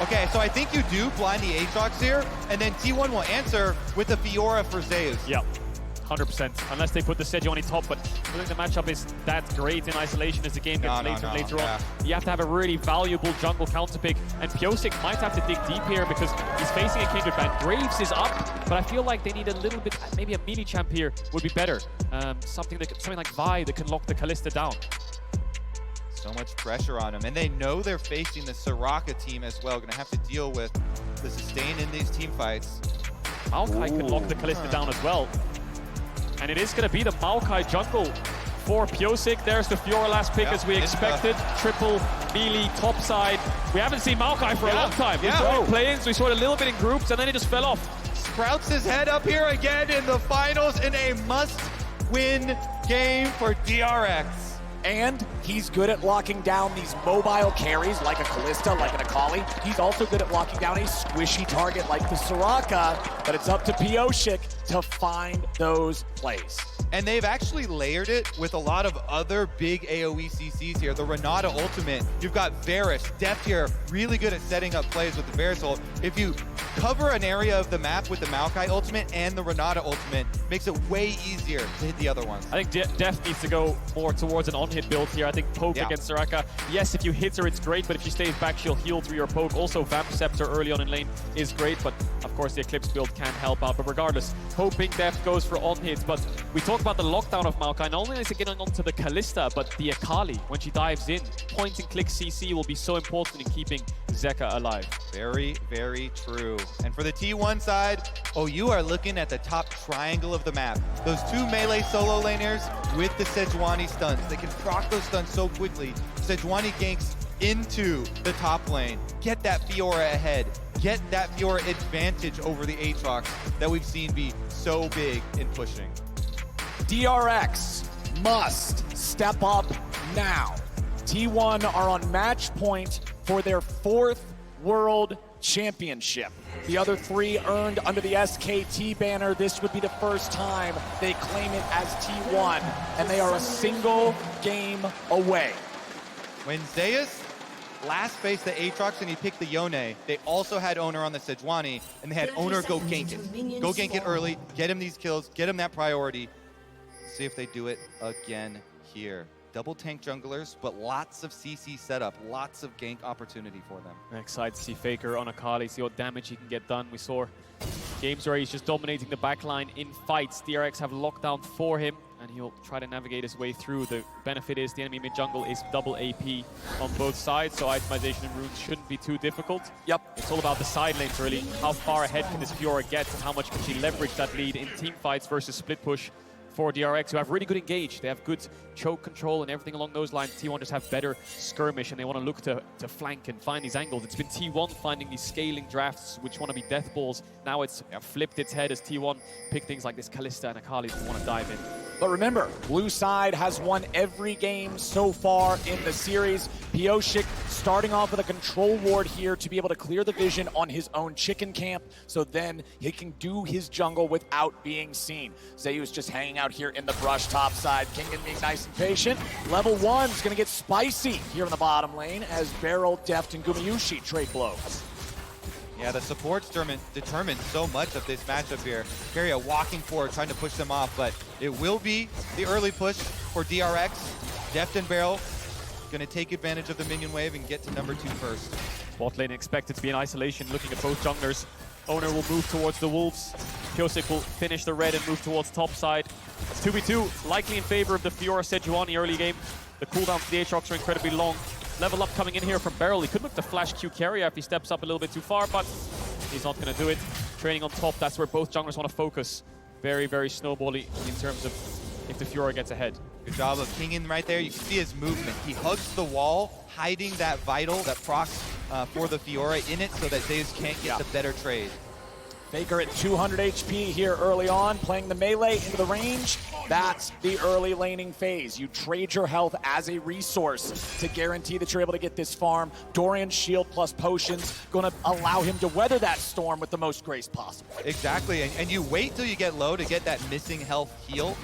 Okay, so I think you do blind the Aatrox here, and then T1 will answer with the Fiora for Zeus. Yeah, 100%. Unless they put the Sejuani top, but I think the matchup is that great in isolation as the game gets later and later on. You have to have a really valuable jungle counter pick, and Pyosik might have to dig deep here because he's facing a Kindred ban. Graves is up, but I feel like they need a little bit, maybe a mini champ here would be better. Something like Vi that can lock the Kalista down. So much pressure on them, and they know they're facing the Soraka team as well. Gonna have to deal with the sustain in these team fights. Maokai could lock the Kalista down as well. And it is gonna be the Maokai jungle for Pyosik. There's the Fiora last pick as we expected. Triple melee top side. We haven't seen Maokai for a long time. We saw it play-ins, we saw it a little bit in groups, and then it just fell off. Sprouts his head up here again in the finals in a must-win game for DRX. And he's good at locking down these mobile carries like a Kalista, like an Akali. He's also good at locking down a squishy target like the Soraka, but it's up to Pyosik to find those plays. And they've actually layered it with a lot of other big AoE CCs here. The Renata ultimate, you've got Varus, Deft here, really good at setting up plays with the Varus ult. If you cover an area of the map with the Maokai ultimate and the Renata ultimate, makes it way easier to hit the other ones. I think Deft needs to go more towards an on-hit build here. I think poke against Soraka. Yes, if you hit her, it's great, but if she stays back, she'll heal through your poke. Also, Vamp Scepter early on in lane is great, but of course the Eclipse build can help out. But regardless, hoping Deft goes for on-hits. But we talk about the lockdown of Maokai. Not only is it getting onto the Kalista, but the Akali, when she dives in, point-and-click CC will be so important in keeping Zeka alive. Very, very true. And for the T1 side, you are looking at the top triangle of the map. Those two melee solo laners with the Sejuani stuns. They can proc those stuns so quickly. Sejuani ganks into the top lane. Get that Fiora ahead. Get that Fiora advantage over the Aatrox that we've seen be so big in pushing. DRX must step up now. T1 are on match point for their 4th World Championship. The other 3 earned under the SKT banner. This would be the first time they claim it as T1, and they are a single game away. When Zeus last faced the Aatrox and he picked the Yone, they also had Owner on the Sejuani, and they had Owner go gank it. Go gank it early, get him these kills, get him that priority. See if they do it again here. Double tank junglers, but lots of CC setup, lots of gank opportunity for them. I'm excited to see Faker on Akali, see what damage he can get done. We saw games where he's just dominating the backline in fights. DRX have lockdown for him, and he'll try to navigate his way through. The benefit is the enemy mid-jungle is double AP on both sides, so itemization and runes shouldn't be too difficult. Yep. It's all about the side lanes, really. How far ahead can this Fiora get, and how much can she leverage that lead in team fights versus split push for DRX, who have really good engage. They have good choke control and everything along those lines. T1 just have better skirmish, and they want to look to flank and find these angles. It's been T1 finding these scaling drafts, which want to be death balls. Now it's flipped its head as T1 pick things like this Kalista and Akali who want to dive in. But remember, blue side has won every game so far in the series. Pyosik starting off with a control ward here to be able to clear the vision on his own chicken camp, so then he can do his jungle without being seen. Zeus just hanging out here in the brush top side. Kingen being nice and patient. Level 1's gonna get spicy here in the bottom lane as Beryl, Deft, and Gumayusi trade blows. Yeah, the supports determine so much of this matchup here. Keria walking forward, trying to push them off, but it will be the early push for DRX. Deft and Beryl gonna take advantage of the minion wave and get to number 2 first. Bot lane expected to be in isolation, looking at both junglers. Owner will move towards the Wolves. Pyosik will finish the red and move towards top side. It's 2v2, likely in favor of the Fiora Sejuani early game. The cooldowns for the Aatrox are incredibly long. Level up coming in here from Beryl. He could look to flash Q carrier if he steps up a little bit too far, but he's not going to do it. Training on top, that's where both junglers want to focus. Very, very snowbally in terms of if the Fiora gets ahead. Good job of Kingen right there. You can see his movement. He hugs the wall, hiding that vital, that procs for the Fiora in it so that Zeus can't get the better trade. Faker at 200 HP here early on, playing the melee into the range. That's the early laning phase. You trade your health as a resource to guarantee that you're able to get this farm. Dorian's shield plus potions going to allow him to weather that storm with the most grace possible. Exactly, and you wait till you get low to get that missing health heal.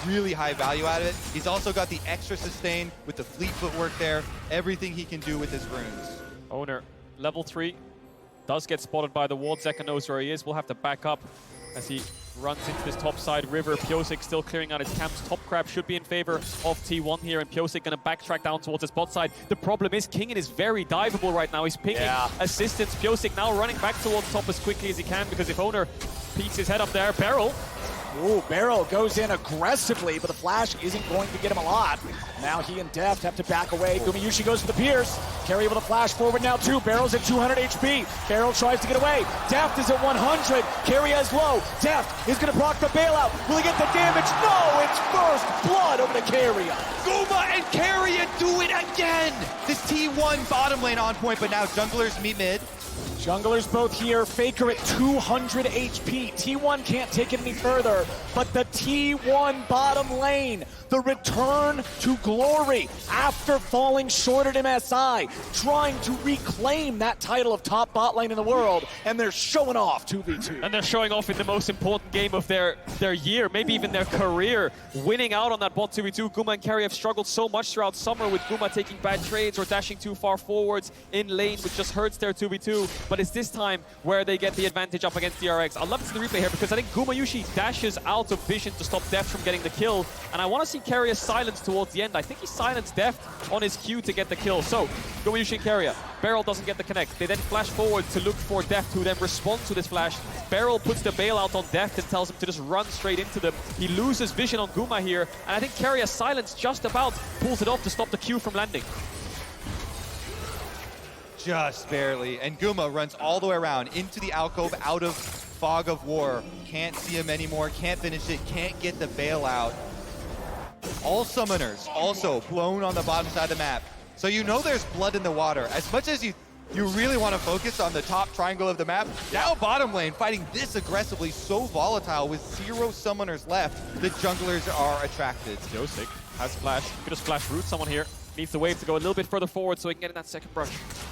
Really high value out of it. He's also got the extra sustain with the fleet footwork there. Everything he can do with his runes. Owner level 3. Does get spotted by the ward. Zeka knows where he is. We'll have to back up as he runs into this top side river. Pyosik still clearing out his camps. Top Crab should be in favor of T1 here, and Pyosik gonna backtrack down towards his bot side. The problem is Kingen is very diveable right now. He's pinging assistance. Pyosik now running back towards top as quickly as he can, because if Owner peeks his head up there, Beryl. Ooh, Beryl goes in aggressively, but the flash isn't going to get him a lot. Now he and Deft have to back away. Gumayushi goes for the Pierce. Carry able to flash forward now too. Beryl's at 200 HP. Beryl tries to get away. Deft is at 100. Carry is low. Deft is going to block the bailout. Will he get the damage? No, it's first blood over to Carrier. Guma and Carrier do it again! This T1 bottom lane on point, but now junglers meet mid. Junglers both here. Faker at 200 HP. T1 can't take it any further, but the T1 bottom lane, the return to glory after falling short at MSI, trying to reclaim that title of top bot lane in the world, and they're showing off 2v2. And they're showing off in the most important game of their year, maybe even their career, winning out on that bot 2v2. Guma and Carry have struggled so much throughout summer, with Guma taking bad trades or dashing too far forwards in lane, which just hurts their 2v2. But it's this time where they get the advantage up against DRX. I love to see the replay here, because I think Gumayushi dashes out of vision to stop Deft from getting the kill, and I want to see Carrier silence towards the end. I think he silenced Deft on his Q to get the kill. So, Gumayushi and Carrier. Beryl doesn't get the connect. They then flash forward to look for Deft, who then responds to this flash. Beryl puts the bailout on Deft and tells him to just run straight into them. He loses vision on Guma here, and I think Carrier silence just about pulls it off to stop the Q from landing. Just barely. And Guma runs all the way around into the alcove, out of Fog of War. Can't see him anymore, can't finish it, can't get the bailout. All summoners also blown on the bottom side of the map. So you know there's blood in the water. As much as you really want to focus on the top triangle of the map, now bottom lane fighting this aggressively, so volatile with 0 summoners left, the junglers are attracted. Pyosik has flash. He could just flash root someone here. Needs the wave to go a little bit further forward so he can get in that second brush.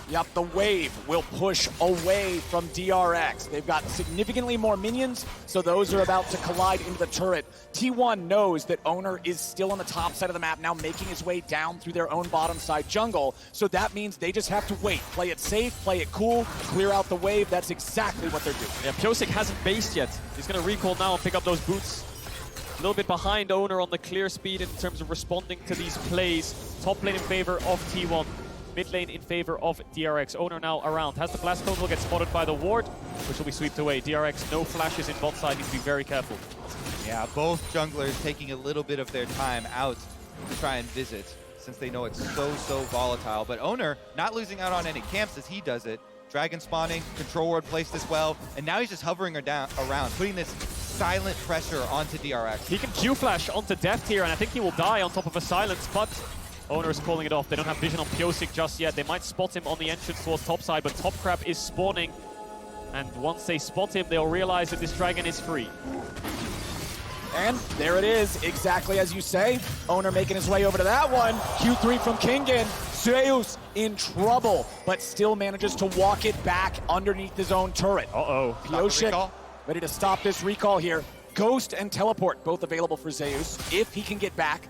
Yep, the wave will push away from DRX. They've got significantly more minions, so those are about to collide into the turret. T1 knows that Owner is still on the top side of the map, now making his way down through their own bottom side jungle, so that means they just have to wait. Play it safe, play it cool, clear out the wave. That's exactly what they're doing. Yeah, Pyosik hasn't based yet. He's going to recall now and pick up those boots. A little bit behind Owner on the clear speed in terms of responding to these plays. Top lane in favor of T1. Mid lane in favor of DRX. Owner now around. Has the blast cone, will get spotted by the ward, which will be swept away. DRX, no flashes in bot side, needs to be very careful. Yeah, both junglers taking a little bit of their time out to try and visit, since they know it's so volatile. But Owner not losing out on any camps as he does it. Dragon spawning, control ward placed as well, and now he's just hovering around, putting this silent pressure onto DRX. He can Q-flash onto Deft here, and I think he will die on top of a silence, but Owner is calling it off. They don't have vision on Pyosik just yet. They might spot him on the entrance towards top side, but Top Crab is spawning, and once they spot him, they'll realize that this dragon is free. And there it is, exactly as you say. Owner making his way over to that one. Q3 from Kingen. Zeus in trouble, but still manages to walk it back underneath his own turret. Uh-oh. Pyosik ready to stop this recall here. Ghost and Teleport both available for Zeus if he can get back.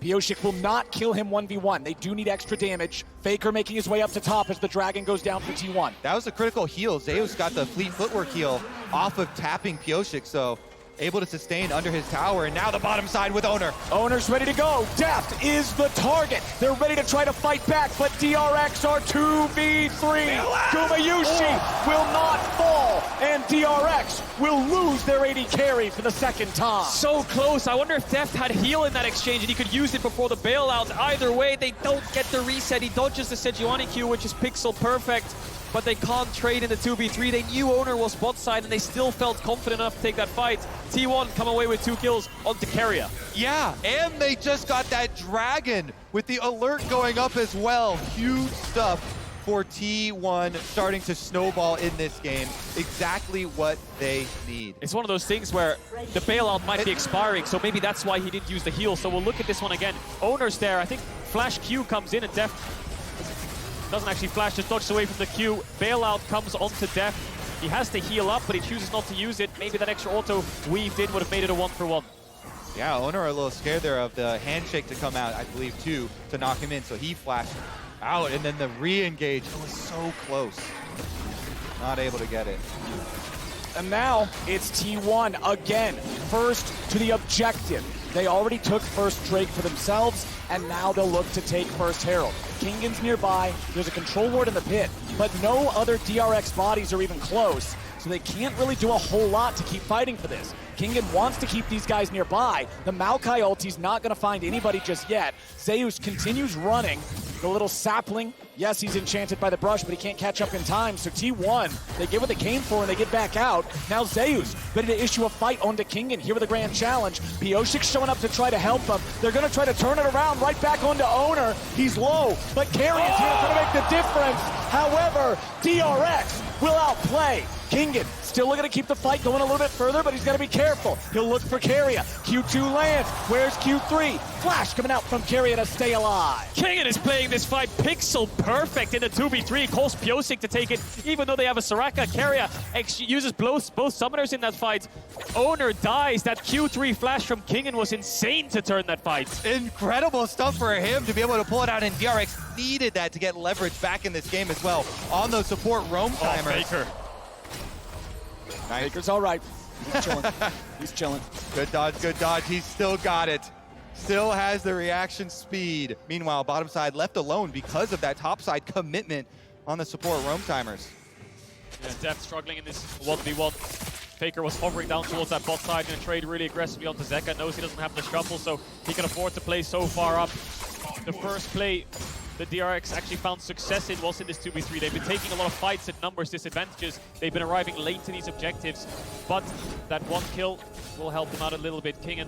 Pyosik will not kill him 1v1. They do need extra damage. Faker making his way up to top as the dragon goes down for T1. That was a critical heal. Zeus got the fleet footwork heal off of tapping Pyosik, so able to sustain under his tower, and now the bottom side with Owner. Owner's ready to go. Deft is the target. They're ready to try to fight back, but DRX are 2v3. Gumayushi will not fall, and DRX will lose their AD carry for the second time. So close. I wonder if Deft had heal in that exchange and he could use it before the bailout. Either way, they don't get the reset. He dodges the Sejuani Q, which is pixel perfect, but they can't trade in the 2v3. They knew Owner was bot side, and they still felt confident enough to take that fight. T1 come away with 2 kills onto Carrier. Yeah, and they just got that dragon with the alert going up as well. Huge stuff for T1 starting to snowball in this game. Exactly what they need. It's one of those things where the bailout might be expiring, so maybe that's why he didn't use the heal. So we'll look at this one again. Owner's there. I think Flash Q comes in, and Deft doesn't actually flash, just dodges away from the Q. Bailout comes onto Deft. He has to heal up, but he chooses not to use it. Maybe that extra auto weaved in would have made it a 1-for-1. Yeah, Owner are a little scared there of the handshake to come out, I believe, too, to knock him in. So he flashed out, and then the re-engage. It was so close. Not able to get it. And now it's T1 again, first to the objective. They already took first Drake for themselves, and now they'll look to take first Herald. Kingan's nearby, there's a control ward in the pit, but no other DRX bodies are even close, so they can't really do a whole lot to keep fighting for this. Kingan wants to keep these guys nearby. The Maokai ulti's not going to find anybody just yet. Zeus continues running. The little sapling, yes, he's enchanted by the brush, but he can't catch up in time. So T1, they get what they came for and they get back out. Now Zeus ready to issue a fight onto Kingan here with a grand challenge. Pioshik showing up to try to help them. They're going to try to turn it around right back onto Owner. He's low, but Carrion's here to make the difference. However, DRX will outplay. Kingan still looking to keep the fight going a little bit further, but he's got to be careful. He'll look for Carrion. Q2 lands. Where's Q3? Flash coming out from Carrion to stay alive. Kingan is playing this fight pixel perfect in the 2v3. Calls Pioshik to take it, even though they have a Soraka. Carrion uses both summoners in that fight. Owner dies. That Q3 flash from Kingan was insane to turn that fight. Incredible stuff for him to be able to pull it out, and DRX needed that to get leverage back in this game as well on those support roam timers. Faker. Nice. Faker's all right. He's chilling. He's chilling. Good dodge, good dodge. He's still got it. Still has the reaction speed. Meanwhile, bottom side left alone because of that top side commitment on the support roam timers. Yeah, Deft struggling in this 1v1. Faker was hovering down towards that bot side and trade really aggressively onto Zeka. Knows he doesn't have the shuffle, so he can afford to play so far up. The first play the DRX actually found success in was in this 2v3. They've been taking a lot of fights at numbers disadvantages. They've been arriving late to these objectives, but that one kill will help them out a little bit. Kingan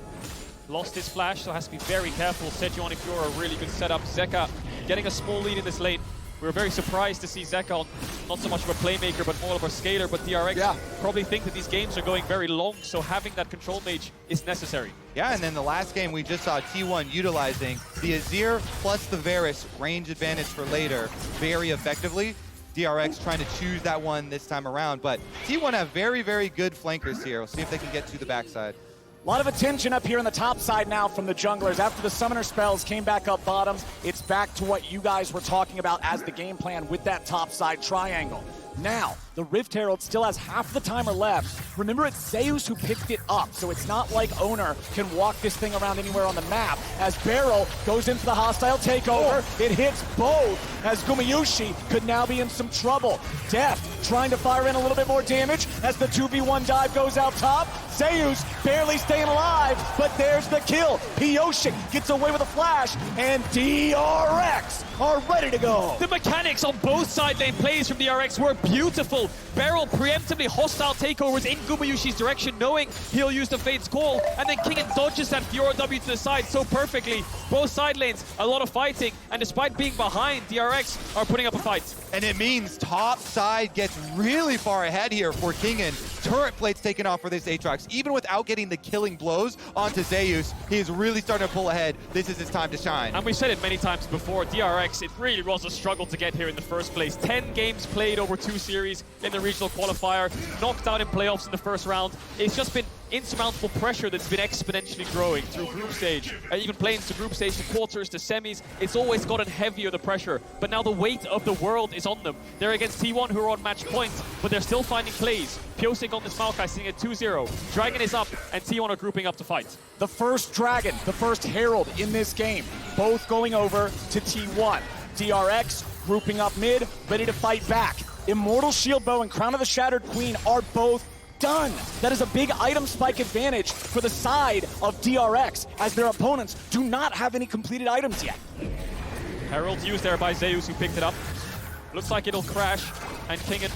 lost his flash, so has to be very careful. Sejuani Fiora, a really good setup. Zeka getting a small lead in this lane. We were very surprised to see Zeka on not so much of a playmaker, but more of a scaler. But DRX probably think that these games are going very long, so having that control mage is necessary. Yeah, and then the last game we just saw T1 utilizing the Azir plus the Varus range advantage for later very effectively. DRX trying to choose that one this time around, but T1 have very, very good flankers here. We'll see if they can get to the backside. A lot of attention up here on the top side now from the junglers. After the summoner spells came back up bottom, it's back to what you guys were talking about as the game plan with that top side triangle. Now, the Rift Herald still has half the timer left. Remember, it's Zeus who picked it up, so it's not like Owner can walk this thing around anywhere on the map. As Beryl goes into the hostile takeover, it hits both, as Gumayushi could now be in some trouble. Deft trying to fire in a little bit more damage as the 2v1 dive goes out top. Zeus barely staying alive, but there's the kill. Pioshik gets away with a flash, and DRX are ready to go. The mechanics on both side lane plays from DRX were beautiful. Beryl preemptively hostile takeovers in Gumayushi's direction, knowing he'll use the Fate's Call, and then Kingan dodges that Fiora W to the side so perfectly. Both side lanes, a lot of fighting, and despite being behind, DRX are putting up a fight. And it means top side gets really far ahead here for Kingan. Turret plates taken off for this Aatrox. Even without getting the killing blows onto Zeus, he is really starting to pull ahead. This is his time to shine. And we've said it many times before, DRX, it really was a struggle to get here in the first place. 10 games played over 2 series in the regional qualifier, knocked out in playoffs in the first round. It's just been insurmountable pressure that's been exponentially growing through group stage, even playing to group stage, to quarters, to semis. It's always gotten heavier, the pressure, but now the weight of the world is on them. They're against T1 who are on match point, but they're still finding plays. Pioshik on this Maokai sitting at 2-0. Dragon is up, and T1 are grouping up to fight. The first Dragon, the first Herald in this game, both going over to T1. DRX grouping up mid, ready to fight back. Immortal Shield Bow and Crown of the Shattered Queen are both done. That is a big item spike advantage for the side of DRX, as their opponents do not have any completed items yet. Herald used there by Zeus, who picked it up. Looks like it'll crash, and Kingan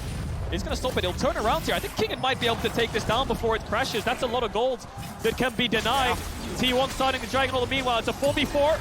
is going to stop it. He'll turn around here. I think Kingan might be able to take this down before it crashes. That's a lot of gold that can be denied. T1 starting the Dragon Ball. Meanwhile, it's a 4v4.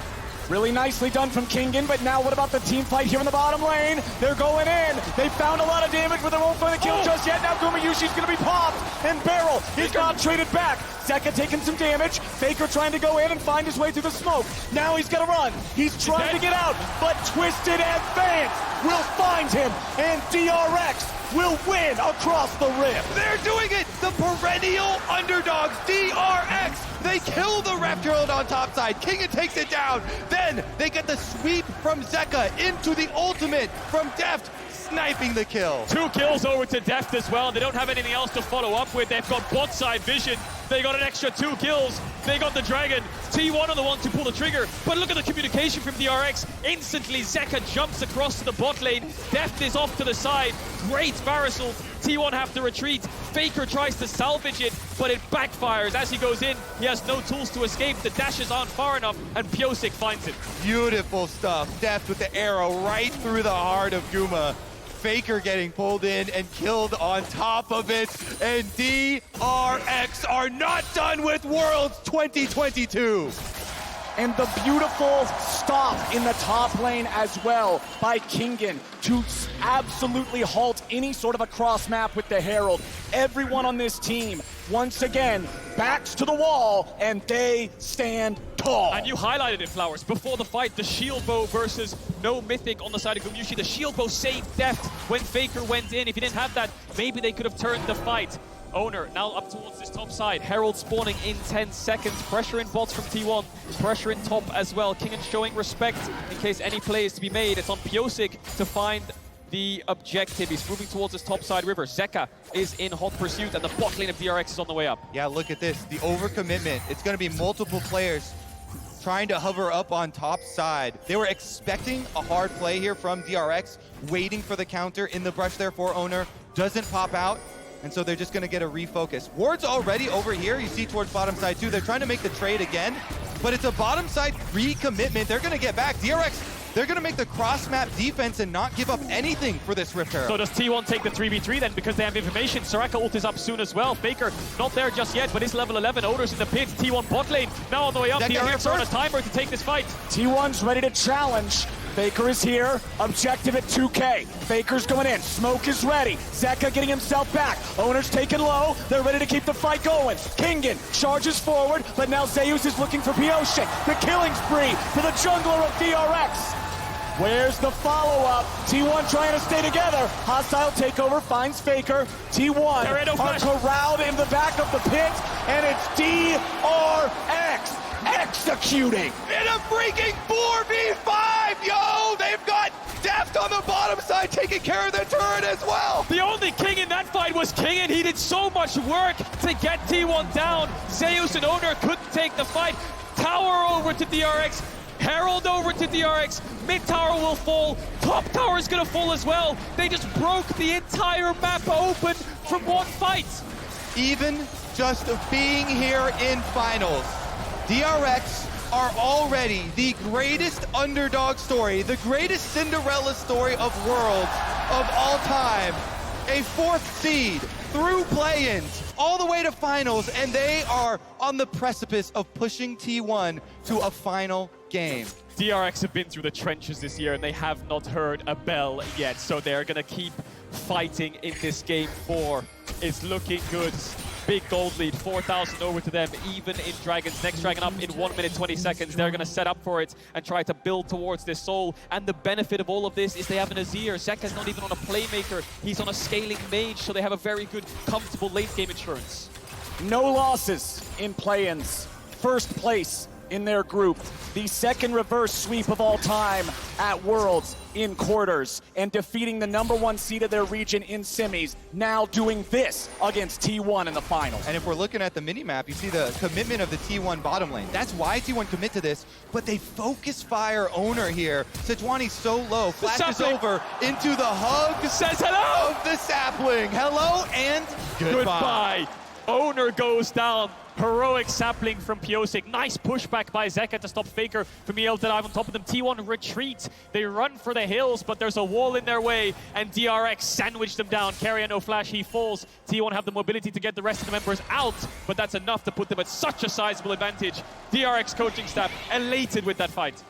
Really nicely done from Kingan, but now what about the team fight here in the bottom lane? They're going in. They found a lot of damage, but they won't find the kill just yet. Now Gumayushi's going to be popped, and Beryl is not traded back. Zeka taking some damage. Faker trying to go in and find his way through the smoke. Now he's gonna run. He's trying to get out, but Twisted Advance will find him, and DRX will win across the rift. They're doing it! The perennial underdogs, DRX! They kill the Ref Herald on top side. Kingan takes it down. Then they get the sweep from Zeka into the ultimate from Deft, sniping the kill. 2 kills over to Deft as well. They don't have anything else to follow up with. They've got bot side vision. They got an extra 2 kills. They got the Dragon. T1 are the ones who pull the trigger. But look at the communication from DRX. Instantly, Zeka jumps across to the bot lane. Deft is off to the side. Great Varusel. T1 have to retreat. Faker tries to salvage it, but it backfires. As he goes in, he has no tools to escape. The dashes aren't far enough, and Pyosik finds it. Beautiful stuff. Deft with the arrow right through the heart of Guma. Faker getting pulled in and killed on top of it. And DRX are not done with Worlds 2022. And the beautiful stop in the top lane as well by Kingan to absolutely halt any sort of a cross map with the Herald. Everyone on this team, once again, backs to the wall, and they stand tall. And you highlighted it, Flowers. Before the fight, the shield bow versus no mythic on the side of Gumyushi. The shield bow saved Deft when Faker went in. If he didn't have that, maybe they could have turned the fight. Owner now up towards this top side. Herald spawning in 10 seconds. Pressure in bots from T1. Pressure in top as well. Kingan showing respect in case any play is to be made. It's on Pyosik to find the objective. He's moving towards this top side river. Zeka is in hot pursuit, and the bot lane of DRX is on the way up. Yeah, look at this. The overcommitment. It's going to be multiple players trying to hover up on top side. They were expecting a hard play here from DRX, waiting for the counter in the brush there for Owner. Doesn't pop out. And so they're just going to get a refocus. Ward's already over here. You see towards bottom side too. They're trying to make the trade again, but it's a bottom side recommitment. They're going to get back. DRX, they're going to make the cross map defense and not give up anything for this Rift Herald. So does T1 take the 3v3 then because they have information? Soraka ult is up soon as well. Faker not there just yet, but it's level 11. Owner's in the pit. T1 bot lane now on the way up. DRX are on a timer to take this fight. T1's ready to challenge. Faker is here, objective at 2K. Faker's going in, smoke is ready. Zeka getting himself back. Owner's taken low, they're ready to keep the fight going. Kingan charges forward, but now Zeus is looking for Pyosik. The killing spree for the jungler of DRX. Where's the follow-up? T1 trying to stay together. Hostile takeover finds Faker. T1 are corralled in the back of the pit, and it's DRX executing. In a freaking 4v5, yo! They've got Deft on the bottom side taking care of the turret as well. The only king in that fight was Kingan. He did so much work to get T1 down. Zeus and Owner couldn't take the fight. Tower over to DRX. Herald over to DRX. Mid tower will fall. Top tower is going to fall as well. They just broke the entire map open from one fight. Even just being here in finals, DRX are already the greatest underdog story, the greatest Cinderella story of Worlds of all time. A 4th seed through play-ins all the way to finals, and they are on the precipice of pushing T1 to a final game. DRX have been through the trenches this year and they have not heard a bell yet, so they're gonna keep fighting in this game 4. It's looking good. Big gold lead, 4,000 over to them, even in Dragons. Next Dragon up in 1 minute 20 seconds. They're gonna set up for it and try to build towards this soul. And the benefit of all of this is they have an Azir. Zeka's not even on a playmaker. He's on a scaling mage, so they have a very good, comfortable late game insurance. No losses in play-ins. First place in their group. The second reverse sweep of all time at Worlds in quarters, and defeating the #1 seed of their region in semis. Now doing this against T1 in the finals. And if we're looking at the minimap, you see the commitment of the T1 bottom lane. That's why T1 commit to this, but they focus fire Owner here. Sejuani's so low, flashes over into the hug. Says hello! Of the sapling. Hello and goodbye. Owner goes down. Heroic sapling from Pyosik. Nice pushback by Zeka to stop Faker from being able to dive on top of them. T1 retreat. They run for the hills, but there's a wall in their way, and DRX sandwiched them down. Carrier no flash, he falls. T1 have the mobility to get the rest of the members out, but that's enough to put them at such a sizable advantage. DRX coaching staff elated with that fight.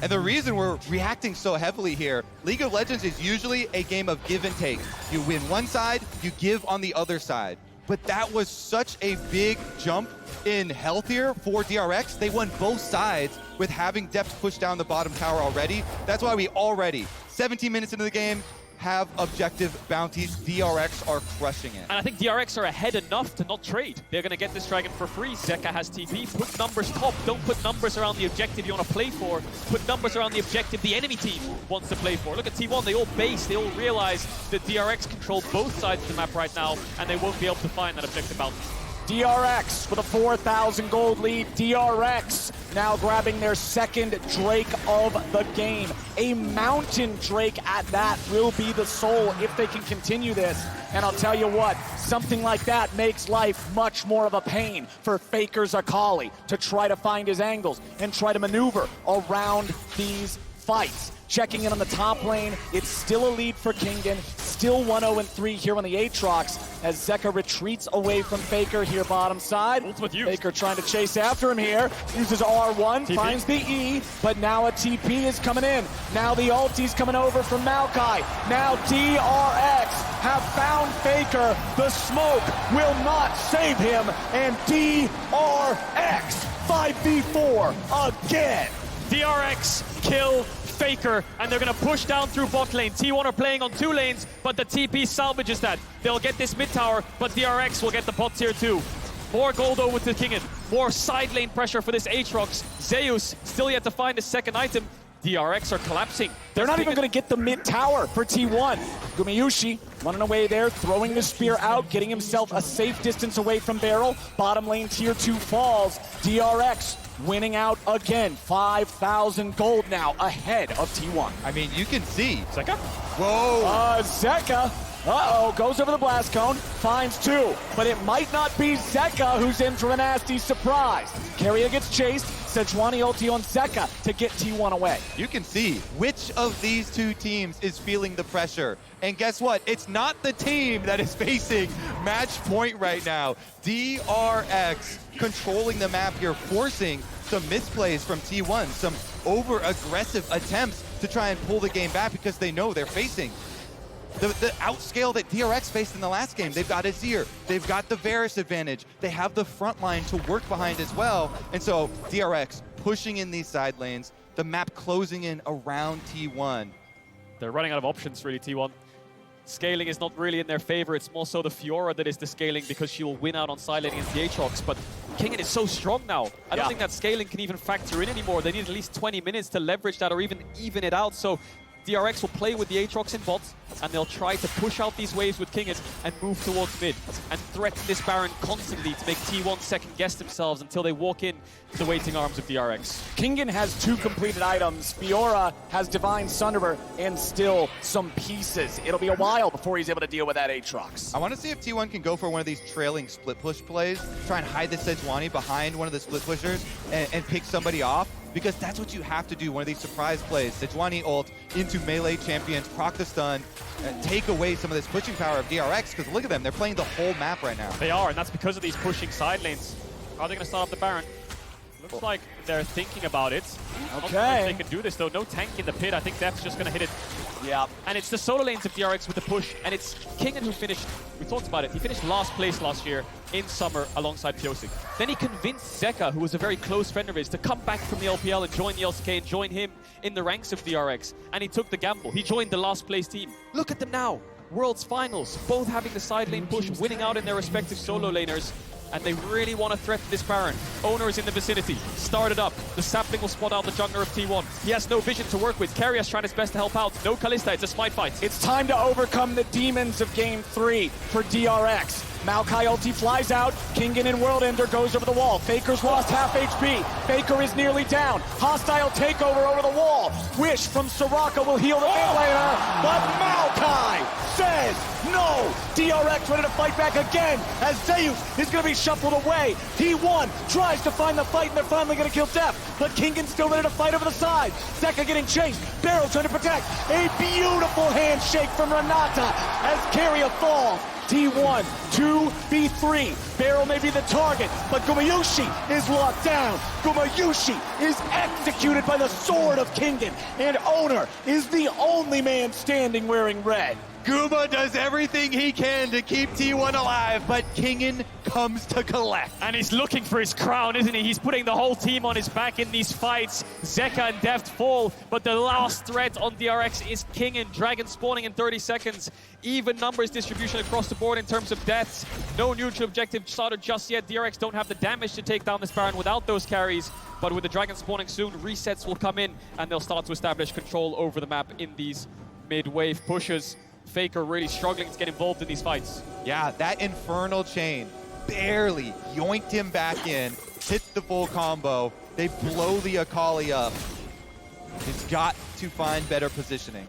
And the reason we're reacting so heavily here, League of Legends is usually a game of give and take. You win one side, you give on the other side. but that was such a big jump in health here for DRX. They won both sides with having Deft push down the bottom tower already. That's why we already, 17 minutes into the game, have objective bounties. DRX are crushing it. And I think DRX are ahead enough to not trade. They're going to get this dragon for free. Zeka has TP. Put numbers top. Don't put numbers around the objective you want to play for. Put numbers around the objective the enemy team wants to play for. Look at T1. They all base. They all realize that DRX control both sides of the map right now, and they won't be able to find that objective bounty. DRX with a 4,000 gold lead. DRX now grabbing their second Drake of the game. A Mountain Drake at that will be the soul if they can continue this. And I'll tell you what, something like that makes life much more of a pain for Faker Zakali to try to find his angles and try to maneuver around these fights. Checking in on the top lane, it's still a lead for Kingen. Still 1-0-3 here on the Aatrox as Zeka retreats away from Faker here bottom side. Ultimate use. Faker trying to chase after him here. Uses R1, TP. finds the E, but now a TP is coming in. Now the ulti's coming over from Maokai. Now DRX have found Faker. The smoke will not save him, and DRX 5v4 again. DRX kill Faker, and they're going to push down through bot lane. T1 are playing on 2 lanes, but the TP salvages that. They'll get this mid tower, but DRX will get the bot tier 2. More gold over to Kingen. More side lane pressure for this Aatrox. Zeus still yet to find his second item. DRX are collapsing. They're not even going to get the mid tower for T1. Gumayushi running away there, throwing the spear out, getting himself a safe distance away from Barrel. Bottom lane tier 2 falls. DRX winning out again. 5,000 gold now ahead of T1. I mean, you can see. Zeka? Whoa. Zeka. Goes over the blast cone, finds 2, but it might not be Zeka who's in for a nasty surprise. Keria gets chased, Sejuani ulti on Zeka to get T1 away. You can see which of these two teams is feeling the pressure. And guess what? It's not the team that is facing match point right now. DRX controlling the map here, forcing some misplays from T1, some over-aggressive attempts to try and pull the game back because they know they're facing the outscale that DRX faced in the last game. They've got Azir, they've got the Varus advantage, they have the front line to work behind as well, and so DRX pushing in these side lanes, the map closing in around T1. They're running out of options, really, T1. Scaling is not really in their favor. It's more so the Fiora that is the scaling because she will win out on side lane against the Aatrox. But Kingen is so strong now. I don't think that scaling can even factor in anymore. They need at least 20 minutes to leverage that or even it out. So DRX will play with the Aatrox in bots, and they'll try to push out these waves with Kingen and move towards mid and threaten this Baron constantly to make T1 second-guess themselves until they walk in to the waiting arms of DRX. Kingen has 2 completed items. Fiora has Divine Sunderer and still some pieces. It'll be a while before he's able to deal with that Aatrox. I want to see if T1 can go for one of these trailing split push plays, try and hide the Sejuani behind one of the split pushers and pick somebody off, because that's what you have to do, one of these surprise plays. Sejuani ult into melee champions, proc the stun, take away some of this pushing power of DRX, because look at them, they're playing the whole map right now. They are, and that's because of these pushing side lanes. Are they going to start up the Baron? Looks like they're thinking about it. Not sure if they can do this, though. No tank in the pit. I think Deft's just going to hit it. Yeah. And it's the solo lanes of DRX with the push, and it's Kingen who finished, we talked about it, he finished last place last year in summer alongside Pyosik. Then he convinced Zeka, who was a very close friend of his, to come back from the LPL and join the LCK and join him in the ranks of DRX. And he took the gamble. He joined the last place team. Look at them now. World's finals, both having the side lane push, winning out in their respective solo laners. And they really want to threaten this Baron. Owner is in the vicinity. Started up. The sapling will spot out the jungler of T1. He has no vision to work with. Karia's trying his best to help out. No Kalista. It's a smite fight. It's time to overcome the demons of Game 3 for DRX. Maokai ulti flies out. Kingen in World Ender goes over the wall. Faker's lost half HP. Faker is nearly down. Hostile takeover over the wall. Wish from Soraka will heal the mid laner, but Maokai says no. DRX ready to fight back again as Zeus is going to be shuffled away. T1 tries to find the fight, and they're finally going to kill Deft, but Kingen's still ready to fight over the side. Zeka getting chased. Barrel trying to protect. A beautiful handshake from Renata as Keria falls. T1, 2v3. Barrel may be the target, but Gumayushi is locked down. Gumayushi is executed by the sword of Kingen, and Owner is the only man standing wearing red. Guma does everything he can to keep T1 alive, but Kingen comes to collect. And he's looking for his crown, isn't he? He's putting the whole team on his back in these fights. Zeka and Deft fall, but the last threat on DRX is Kingen. Dragon spawning in 30 seconds. Even numbers distribution across the board in terms of deaths. No neutral objective started just yet. DRX don't have the damage to take down this Baron without those carries. But with the Dragon spawning soon, resets will come in and they'll start to establish control over the map in these mid-wave pushes. Faker really struggling to get involved in these fights. Yeah, that Infernal Chain barely yoinked him back in, hit the full combo. They blow the Akali up. He's got to find better positioning.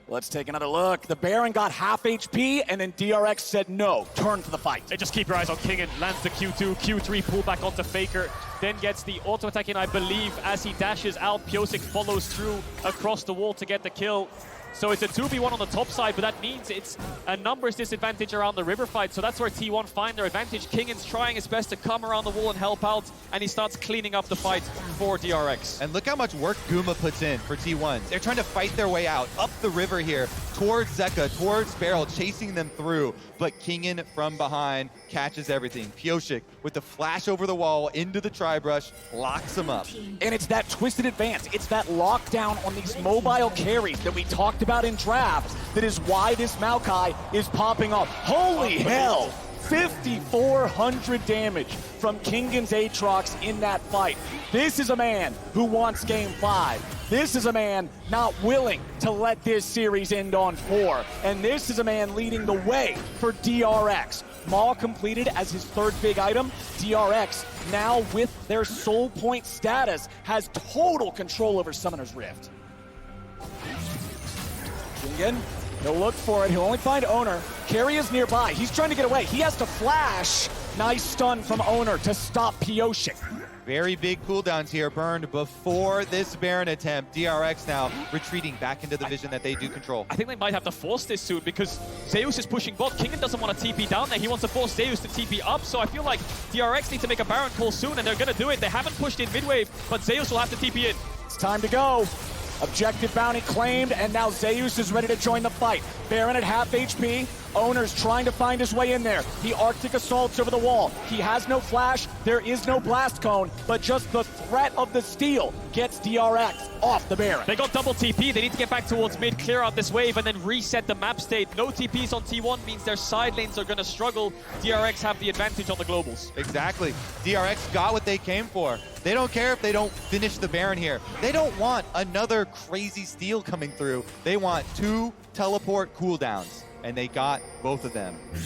Let's take another look. The Baron got half HP, and then DRX said no, turn for the fight. They just keep your eyes on Kingen, lands the Q2, Q3 pull back onto Faker, then gets the auto attack in, I believe, as he dashes out. Piosik follows through across the wall to get the kill. So it's a 2v1 on the top side, but that means it's a numbers disadvantage around the river fight. So that's where T1 find their advantage. Kingen's trying his best to come around the wall and help out, and he starts cleaning up the fight for DRX. And look how much work Guma puts in for T1. They're trying to fight their way out, up the river here, towards Zeka, towards Beryl, chasing them through. But Kingen from behind catches everything. Piosik with the flash over the wall into the tri-brush, locks him up. And it's that twisted advance. It's that lockdown on these mobile carries that we talked about in draft that is why this Maokai is popping off. Holy hell! 5,400 damage from Kingen's Aatrox in that fight. This is a man who wants game 5. This is a man not willing to let this series end on 4. And this is a man leading the way for DRX. Maul completed as his third big item. DRX, now with their soul point status, has total control over Summoner's Rift. Kingen, he'll look for it. He'll only find Owner. Carry is nearby. He's trying to get away. He has to flash. Nice stun from Owner to stop Piosik. Very big cooldowns here burned before this Baron attempt. DRX now retreating back into the vision that they do control. I think they might have to force this soon because Zeus is pushing bot. Kingen doesn't want to TP down there. He wants to force Zeus to TP up. So I feel like DRX need to make a Baron call soon, and they're going to do it. They haven't pushed in mid-wave, but Zeus will have to TP in. It's time to go. Objective bounty claimed, and now Zeus is ready to join the fight. Baron at half HP. Owner's trying to find his way in there. He Arctic assaults over the wall. He has no flash. There is no blast cone, but just the threat of the steal gets DRX off the Baron. They got double TP. They need to get back towards mid, clear out this wave, and then reset the map state. No TPs on T1 means their side lanes are going to struggle. DRX have the advantage on the globals. Exactly. DRX got what they came for. They don't care if they don't finish the Baron here. They don't want another crazy steal coming through. They want 2 teleport cooldowns, and they got both of them. I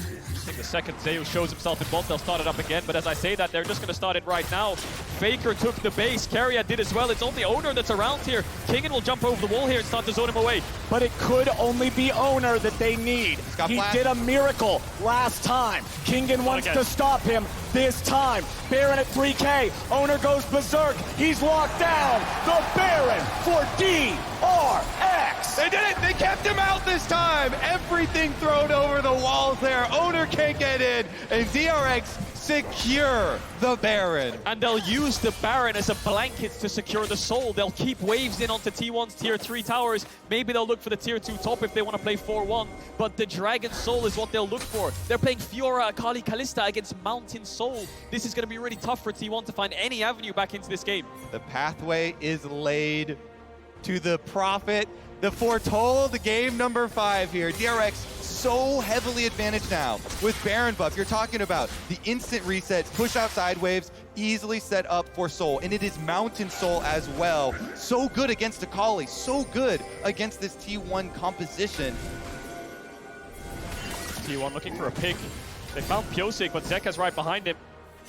think the second Zeus shows himself in bot, they'll start it up again, but as I say that, they're just going to start it right now. Faker took the base, Keria did as well. It's only Owner that's around here. Kingen will jump over the wall here and start to zone him away. But it could only be Owner that they need. He did a miracle last time. Kingen wants to stop him this time. Baron at 3K. Owner goes berserk. He's locked down. The Baron for DRX. They did it! They kept him out this time! Everything thrown over the walls there. Owner can't get in, and DRX secure the Baron. And they'll use the Baron as a blanket to secure the soul. They'll keep waves in onto T1's tier 3 towers. Maybe they'll look for the tier 2 top if they want to play 4-1. But the Dragon Soul is what they'll look for. They're playing Fiora, Akali, Kalista against Mountain Soul. This is going to be really tough for T1 to find any avenue back into this game. The pathway is laid to the Prophet. The foretold game number 5 here. DRX so heavily advantaged now with Baron buff. You're talking about the instant resets, push outside waves, easily set up for Soul. And it is Mountain Soul as well. So good against Akali, so good against this T1 composition. T1 looking for a pick. They found Piosik, but Zeka's right behind him.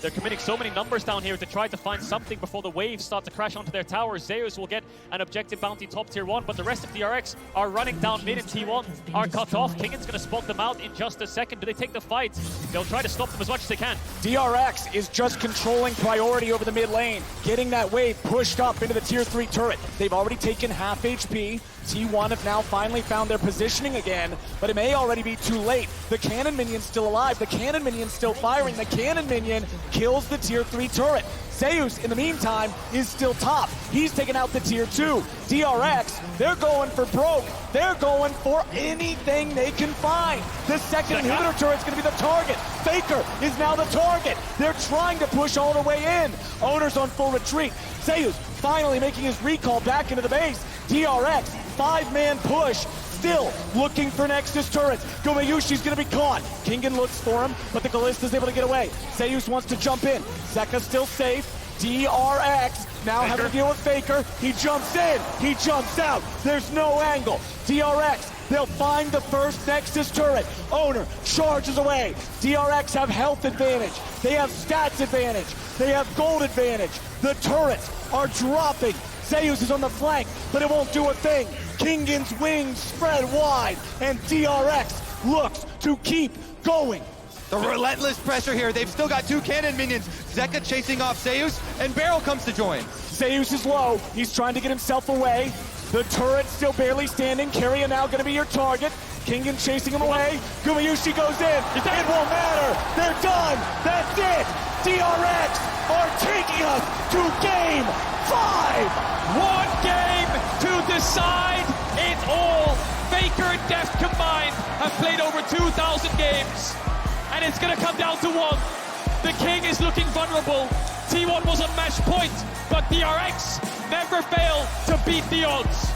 They're committing so many numbers down here to try to find something before the waves start to crash onto their towers. Zeus will get an objective bounty top tier 1, but the rest of DRX are running down mid and T1 are cut off. Kingen's going to spot them out in just a second. Do they take the fight? They'll try to stop them as much as they can. DRX is just controlling priority over the mid lane, getting that wave pushed up into the tier 3 turret. They've already taken half HP. T1 have now finally found their positioning again, but it may already be too late. The cannon minion's still alive. The cannon minion's still firing. The cannon minion kills the tier 3 turret. Zeus, in the meantime, is still top. He's taking out the tier 2. DRX, they're going for broke. They're going for anything they can find. The second inhibitor turret's gonna be the target. Faker is now the target. They're trying to push all the way in. Owner's on full retreat. Zeus finally making his recall back into the base. DRX, 5-man push. Still looking for Nexus turrets. Gumayushi's gonna be caught. Kingen looks for him, but the Kallista's able to get away. Zeus wants to jump in. Zeka's still safe. DRX now having to deal with Faker. He jumps in. He jumps out. There's no angle. DRX, they'll find the first Nexus turret. Owner charges away. DRX have health advantage. They have stats advantage. They have gold advantage. The turrets are dropping. Zeus is on the flank, but it won't do a thing. Kingen's wings spread wide, and DRX looks to keep going. The relentless pressure here. They've still got 2 cannon minions. Zeka chasing off Zeus, and Beryl comes to join. Zeus is low. He's trying to get himself away. The turret's still barely standing. Keria now going to be your target. Kingen chasing him away. Gumayushi goes in. It won't matter. They're done. That's it. DRX are taking us to game 5. One game to decide it all. Faker and Deft combined have played over 2,000 games. And it's going to come down to one. The King is looking vulnerable. T1 was on match point, but DRX never fail to beat the odds.